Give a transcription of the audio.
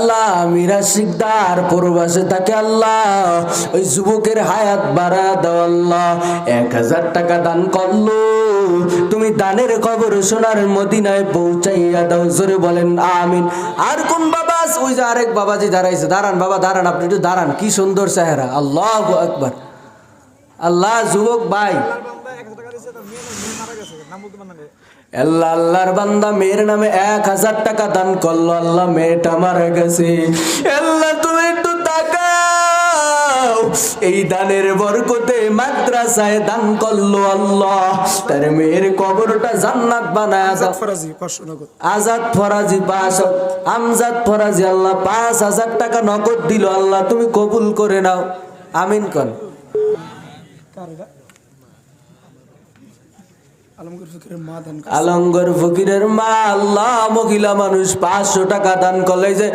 আল্লাহ মীরা শিকদার প্রবাসে থাকে আল্লাহ ওই যুবকের হায়াত বাড়া দাও আল্লাহ 1000 টাকা দান করলো তুমি দানের খবর সোনার মদিনায় পৌঁছাইয়া দাও জোরে বলেন আমিন। আর কোন বাবা ওই যে আরেক বাবাজি দাঁড়াইছে, দাঁড়ান বাবা দাঁড়ান, আপনি একটু দাঁড়ান, কি সুন্দর চেহারা, আল্লাহু আকবার। আল্লাহ যুবক ভাই আল্লাহ আল্লাহর বান্দা মেয়ের নামে 1000 টাকা দান করলো, আল্লাহ মেয়েটা মারা গেছে, আল্লাহ তুমি একটু তাকাও, এই দানের বরকতে মাদ্রাসায় দান করলো আল্লাহ, তার মেয়ের কবরটা জান্নাত বানায় দাও। আজাদ ফরাজি আমজাদ ফরাজি আল্লাহ 5000 টাকা নগদ দিল, আল্লাহ তুমি কবুল করে নাও, আমিন কোন। আলমগীর ফকিরের মা আল্লাহ মহিলা মানুষ 500 টাকা দান করলে যে